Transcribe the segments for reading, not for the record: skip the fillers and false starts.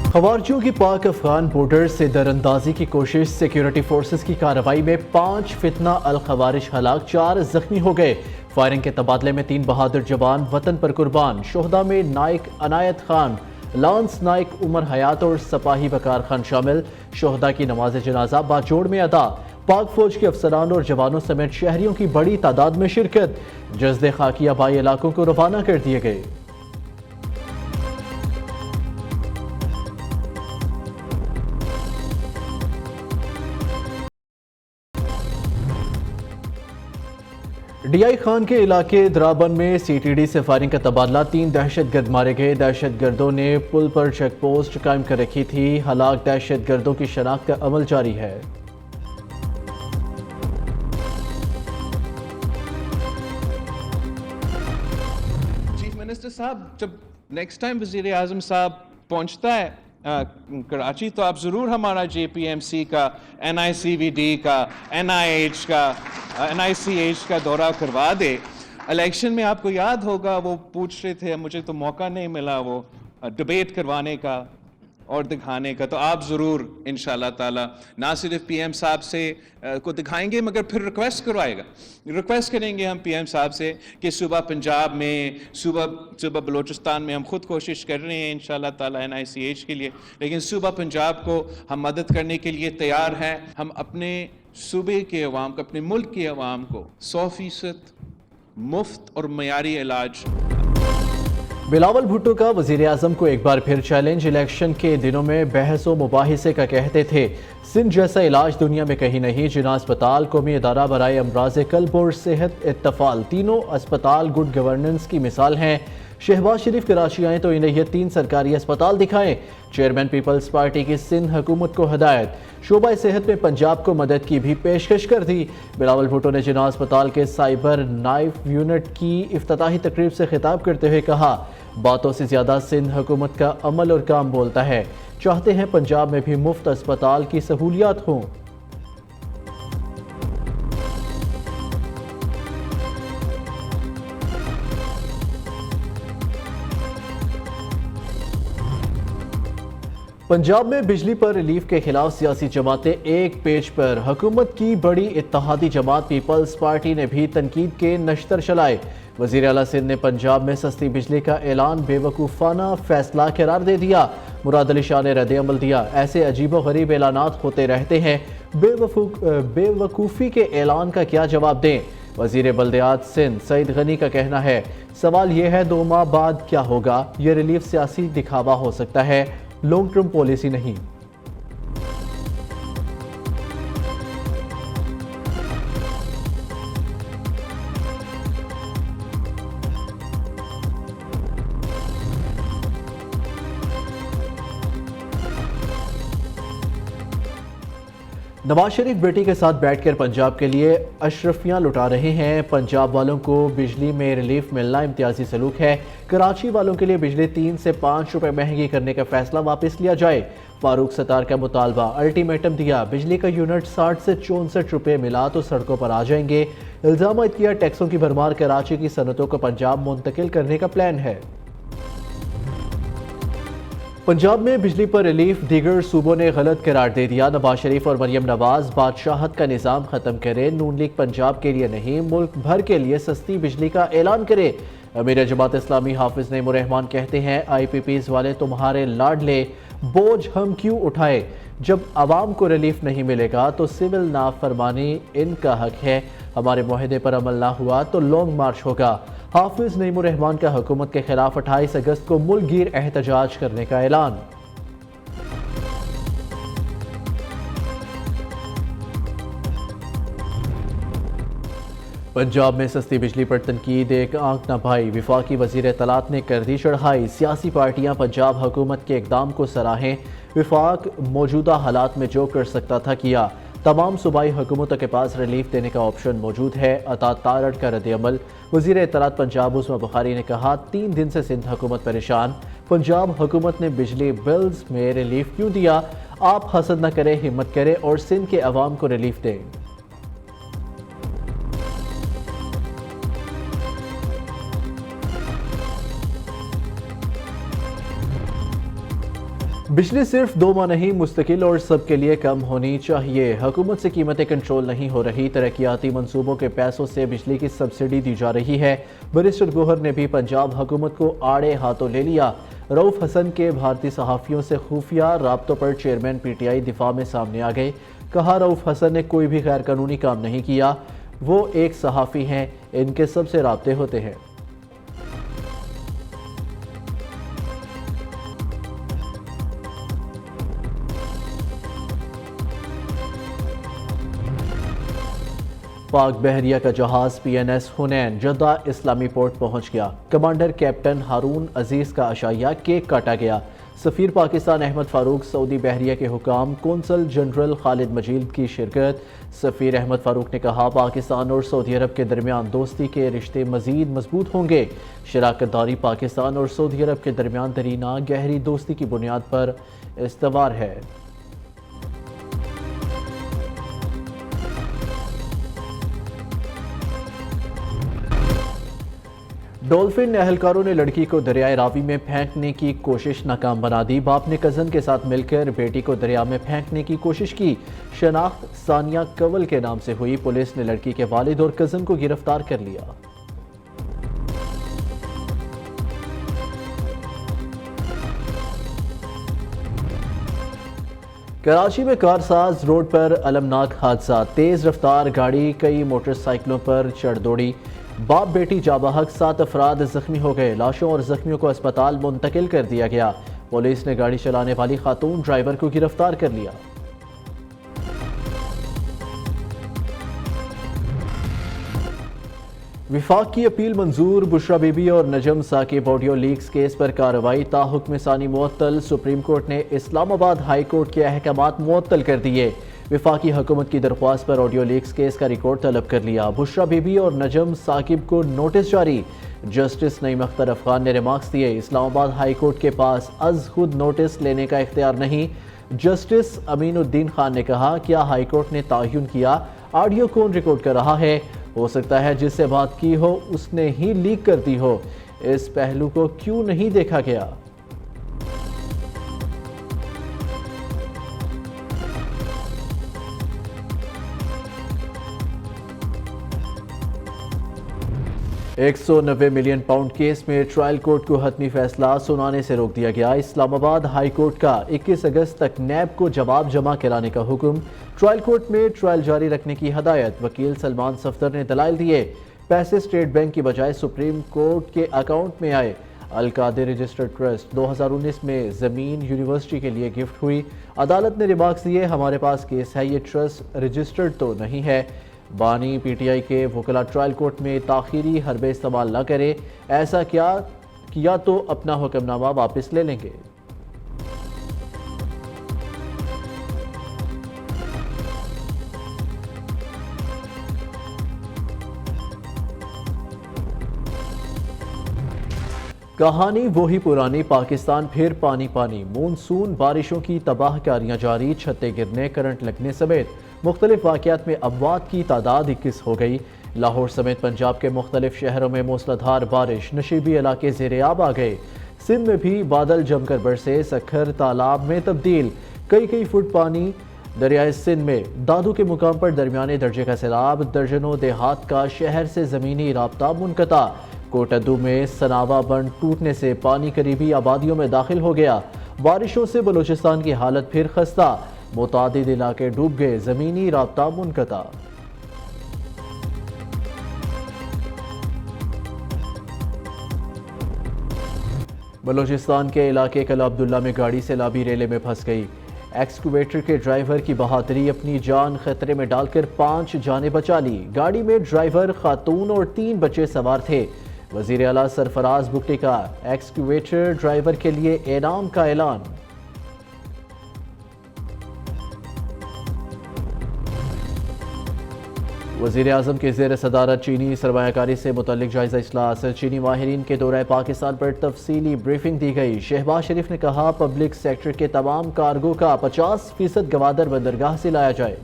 खवारजियों की पाक अफगान बॉर्डर से दरअंदाजी की कोशिश, सिक्योरिटी फोर्सेस की कार्रवाई में 5 फितना अल खवारिज हलाक, 4 जख्मी हो गए। फायरिंग के तबादले में 3 बहादुर जवान वतन पर कुर्बान। शोहदा में नाइक अनायत खान, लांस नाइक उमर हयात और सपाही वकार खान शामिल। शोहदा की नमाज जनाजा बाजोड़ में अदा। पाक फौज के अफसरान और जवानों समेत शहरियों की बड़ी तादाद में शिरकत। जज्दे खाकिया बाई इलाकों को रवाना कर दिए गए। डीआई खान के इलाके द्राबन में सीटीडी से फायरिंग का तबादला, 3 दहशतगर्द मारे गए। दहशतगर्दों ने पुल पर चेक पोस्ट कायम कर रखी थी। हलाक दहशतगर्दों की शनाख्त का अमल जारी है। चीफ मिनिस्टर साहब, जब नेक्स्ट टाइम वजीर आजम साहब पहुंचता है कराची, तो आप ज़रूर हमारा JPMC का, NICVD का, NIH का, NICH का दौरा करवा दे। इलेक्शन में आपको याद होगा वो पूछ रहे थे, मुझे तो मौका नहीं मिला वो डिबेट करवाने का और दिखाने का, तो आप ज़रूर इंशाल्लाह ताला ना सिर्फ PM साहब से को दिखाएंगे, मगर फिर रिक्वेस्ट करेंगे हम PM साहब से कि सुबह पंजाब में, सुबह बलूचिस्तान में हम खुद कोशिश कर रहे हैं इंशाल्लाह ताला NICH के लिए, लेकिन सुबह पंजाब को हम मदद करने के लिए तैयार हैं। हम अपने सूबे के अवाम को, अपने मुल्क के अवाम को 100% मुफ्त और मयारी इलाज। बिलावल भुट्टो का वजीर आजम को एक बार फिर चैलेंज। इलेक्शन के दिनों में बहस व मुबाहिसे का कहते थे, सिंध जैसा इलाज दुनिया में कहीं नहीं। जिना अस्पताल, कौमी अदारा बराए अमराज कल्ब और सेहत इत्तफाल, तीनों अस्पताल गुड गवर्नेंस की मिसाल हैं। शहबाज शरीफ कराची आए तो इन्हें ये 3 सरकारी अस्पताल दिखाएं। चेयरमैन पीपल्स पार्टी की सिंध हुकूमत को हदायत, शोबा सेहत में पंजाब को मदद की भी पेशकश कर दी। बिलावल भुट्टो ने जिना अस्पताल के साइबर नाइफ यूनिट की इफ्तिताही तकरीब से खिताब करते हुए कहा, बातों से ज्यादा सिंध हुकूमत का अमल और काम बोलता है। चाहते हैं पंजाब में भी मुफ्त अस्पताल की सहूलियात हों। पंजाब में बिजली पर रिलीफ के खिलाफ सियासी जमातें एक पेज पर। हुकूमत की बड़ी इत्तेहादी जमात पीपल्स पार्टी ने भी तनकीद के नश्तर चलाए। वजीर आला सिंध ने पंजाब में सस्ती बिजली का ऐलान बेवकूफ़ाना फैसला करार दे दिया। मुराद अली शाह ने रद्द अमल दिया, ऐसे अजीबो गरीब ऐलानात होते रहते हैं, बेवकूफ़ी के ऐलान का क्या जवाब दें। वजीर बल्दियात सिंध सईद गनी का कहना है, सवाल यह है 2 माह बाद क्या होगा। यह रिलीफ सियासी दिखावा हो सकता है, लॉन्ग टर्म पॉलिसी नहीं। नवाज शरीफ बेटी के साथ बैठकर पंजाब के लिए अशरफियां लुटा रहे हैं। पंजाब वालों को बिजली में रिलीफ मिलना इम्तियाजी सलूक है। कराची वालों के लिए बिजली 3 से 5 रुपए महंगी करने का फैसला वापस लिया जाए। फारूक सत्तार का मुतालबा, अल्टीमेटम दिया, बिजली का यूनिट 60 से 64 रुपए मिला तो सड़कों पर आ जाएंगे। इल्जाम किया, टैक्सों की भरमार कराची की सनतों को पंजाब मुंतकिल करने का प्लान है। पंजाब में बिजली पर रिलीफ दीगर सूबों ने गलत करार दे दिया। नवाज शरीफ और मरियम नवाज बादशाहत का निज़ाम ख़त्म करें। नून लीग पंजाब के लिए नहीं, मुल्क भर के लिए सस्ती बिजली का ऐलान करे। अमीर जमात इस्लामी हाफिज नईमुर रहमान कहते हैं, IPPs वाले तुम्हारे लाडले, बोझ हम क्यों उठाए। जब आवाम को रिलीफ नहीं मिलेगा तो सिविल नाफरमानी इनका हक है। हमारे मुआहदे पर अमल ना हुआ तो लॉन्ग मार्च होगा। हाफिज नईमुर रहमान का हुकूमत के खिलाफ 28 अगस्त को मुल्क गिर एहतजाज करने का ऐलान। पंजाब में सस्ती बिजली पर तनकीद एक आंख न भाई। विफाकी वजीर इत्तलात ने कर दी चढ़ाई। सियासी पार्टियां पंजाब हुकूमत के इकदाम को सराहें। विफाक मौजूदा हालात में जो कर सकता था किया। तमाम सूबाई हुकूमतों के पास रिलीफ देने का ऑप्शन मौजूद है। अता तारड़ का रद्द अमल। वजीर इत्तलात पंजाब उस्मा बुखारी ने कहा, 3 दिन से सिंध हुकूमत परेशान। पंजाब हुकूमत ने बिजली बिल्स में रिलीफ क्यों दिया। आप हसद न करें, हिम्मत करें और सिंध के अवाम को रिलीफ दें। बिजली सिर्फ 2 माह नहीं, मुस्तकिल और सबके लिए कम होनी चाहिए। हुकूमत से कीमतें कंट्रोल नहीं हो रही, तरक्याती मंसूबों के पैसों से बिजली की सब्सिडी दी जा रही है। बैरिस्टर गोहर ने भी पंजाब हुकूमत को आड़े हाथों ले लिया। रऊफ हसन के भारतीय सहाफ़ियों से खुफिया राब्तों पर चेयरमैन PTI दिफा में सामने आ गए। कहा, रऊफ हसन ने कोई भी गैर कानूनी काम नहीं किया, वो एक सहाफ़ी हैं, इनके सबसे राब्ते होते हैं। पाक बहरिया का जहाज PNS हुनैन जद्दा इस्लामी पोर्ट पहुंच गया। कमांडर कैप्टन हारून अजीज का अशाया केक काटा गया। सफ़ीर पाकिस्तान अहमद फारूक, सऊदी बहरिया के हुकाम, कौंसल जनरल खालिद मजीद की शिरकत। सफ़ीर अहमद फारूक ने कहा, पाकिस्तान और सऊदी अरब के दरमियान दोस्ती के रिश्ते मजीद मजबूत होंगे। शराकत दारी पाकिस्तान और सऊदी अरब के दरमियान दरीना गहरी दोस्ती की बुनियाद पर इस्तवार है। डॉल्फिन एहलकारों ने लड़की को दरियाए रावी में फेंकने की कोशिश नाकाम बना दी। बाप ने कजन के साथ मिलकर बेटी को दरिया में फेंकने की कोशिश की। शनाख्त सानिया कंवल के नाम से हुई। पुलिस ने लड़की के वालिद और कजन को गिरफ्तार कर लिया। कराची में कारसाज रोड पर अलमनाक हादसा। तेज रफ्तार गाड़ी कई मोटरसाइकिलों पर चढ़ दौड़ी। बाप बेटी जाबहक 7 अफराद जख्मी हो गए। लाशों और जख्मियों को अस्पताल मुंतकिल कर दिया गया। पुलिस ने गाड़ी चलाने वाली खातून ड्राइवर को गिरफ्तार कर लिया। विफाक की अपील मंजूर। बुशरा बीबी और नजम साकिब ऑडियो लीक्स केस पर कार्रवाई ताहुक्म सानी मुअत्तल। सुप्रीम कोर्ट ने इस्लामाबाद हाई कोर्ट के अहकामात मुअत्तल कर दिए। विफाकी हुकूमत की दरख्वास्त पर ऑडियो लीक्स केस का रिकॉर्ड तलब कर लिया। बुशरा बीबी और नजम साकिब को नोटिस जारी। जस्टिस नईम अख्तर अफगान ने रिमार्क्स दिए, इस्लामाबाद हाई कोर्ट के पास अज खुद नोटिस लेने का इख्तियार नहीं। जस्टिस अमीनुद्दीन खान ने कहा, क्या हाई कोर्ट ने तयन किया ऑडियो कौन रिकॉर्ड कर रहा है? हो सकता है जिससे बात की हो उसने ही लीक कर दी हो। इस पहलू को क्यों नहीं देखा गया? £190 मिलियन केस में ट्रायल कोर्ट को हतमी फैसला सुनाने से रोक दिया गया। इस्लामाबाद हाई कोर्ट का 21 अगस्त तक नैब को जवाब जमा कराने का हुक्म। ट्रायल कोर्ट में ट्रायल जारी रखने की हदायत। वकील सलमान सफदर ने दलाइल दिए। पैसे स्टेट बैंक की बजाय सुप्रीम कोर्ट के अकाउंट में आए। अल कादिर रजिस्टर्ड ट्रस्ट 2019 में ज़मीन यूनिवर्सिटी के लिए गिफ्ट हुई। अदालत ने रिमार्क्स दिए, हमारे पास केस है, ये ट्रस्ट रजिस्टर्ड तो नहीं है। बानी PTI के वकला ट्रायल कोर्ट में ताखीरी हरबे इस्तेमाल न करे, ऐसा क्या किया तो अपना हुक्मनामा वापस ले लेंगे। कहानी वही पुरानी, पाकिस्तान फिर पानी पानी। मानसून बारिशों की तबाहकारियां जारी। छतें गिरने, करंट लगने समेत मुख्तलिफ वाक़यात में अमवात की तादाद 21 हो गई। लाहौर समेत पंजाब के मुख्तलिफ शहरों में मूसलाधार बारिश, नशीबी इलाके ज़ेर-ए-आब आ गए। सिंध में भी बादल जमकर बरसे, सखर तालाब में तब्दील। कई फुट पानी। दरियाए सिंध में दादू के मुकाम पर दरमियाने दर्जे का सैलाब। दर्जनों देहात का शहर से ज़मीनी राब्ता मुनक़ता। कोटद्दू में सनावा बंद टूटने से पानी करीबी आबादियों में दाखिल हो गया। बारिशों से बलूचिस्तान की हालत फिर खस्ता। मुतादिद इलाके डूब गए, ज़मीनी राब्ता मुनक़ता। बलूचिस्तान के इलाके कला अब्दुल्ला में गाड़ी सैलाबी रेले में फंस गई। एक्सकवेटर के ड्राइवर की बहादुरी, अपनी जान खतरे में डालकर 5 जानें बचा ली। गाड़ी में ड्राइवर, खातून और 3 बच्चे सवार थे। वज़ीर आला सरफराज बुगटी का एक्सकवेटर ड्राइवर के लिए इनाम का ऐलान। वज़ीर आज़म के ज़ेर सदारत चीनी सरमायाकारी से मुतल्लिक जायज़ा इजलास। चीनी माहिरीन के दौरे पाकिस्तान पर तफसीली ब्रीफिंग दी गई। शहबाज शरीफ ने कहा, पब्लिक सेक्टर के तमाम कार्गो का 50% गवादर बंदरगाह से लाया जाए।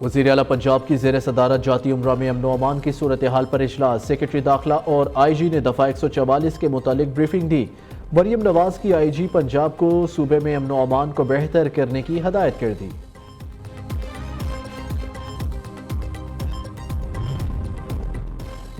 वज़ीर आला पंजाब की ज़ेर सदारत जाती उम्रा में अमन व अमान की सूरत हाल पर इजलास। सेक्रेटरी दाखिला और IG ने दफ़ा 144 के मुतालिक ब्रीफिंग दी। मरियम नवाज की IG पंजाब को सूबे में अमन व अमान को बेहतर करने की हदायत कर दी।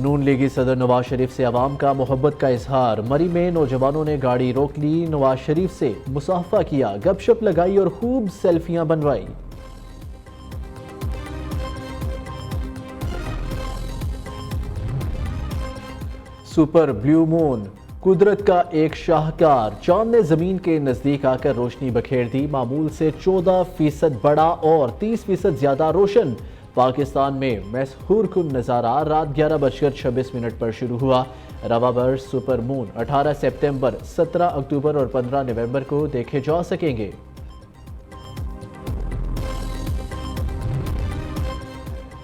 नून लीगी सदर नवाज शरीफ से अवाम का मोहब्बत का इजहार। मरी में नौजवानों ने गाड़ी रोक ली, नवाज शरीफ से मुसाफा किया, गपशप लगाई और खूब सेल्फियां बनवाई। सुपर ब्लू मून कुदरत का एक शाहकार, चांद ने जमीन के नजदीक आकर रोशनी बखेर दी। मामूल से 14% बड़ा और 30% ज्यादा रोशन। पाकिस्तान में मशहूर कुन नज़ारा रात 11:26 पर शुरू हुआ। रवा बर्स सुपर मून 18 सितंबर, 17 अक्टूबर और 15 नवंबर को देखे जा सकेंगे।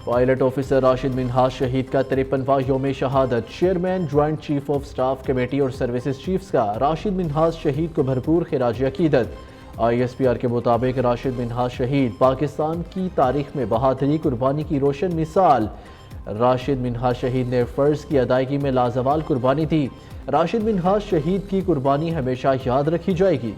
पायलट ऑफिसर राशिद मिन्हाज शहीद का 53वां यौम शहादत। Chairman joint chief of staff committee और सर्विसेज चीफ्स का राशिद मिन्हाज शहीद को भरपूर खिराज अकीदत। ISPR के मुताबिक राशिद मिन्हाज शहीद पाकिस्तान की तारीख में बहादुरी कुर्बानी की रोशन मिसाल। राशिद मिन्हाज शहीद ने फ़र्ज़ की अदायगी में लाजवाल कुर्बानी दी। राशिद मिन्हाज शहीद की कुर्बानी हमेशा याद रखी जाएगी।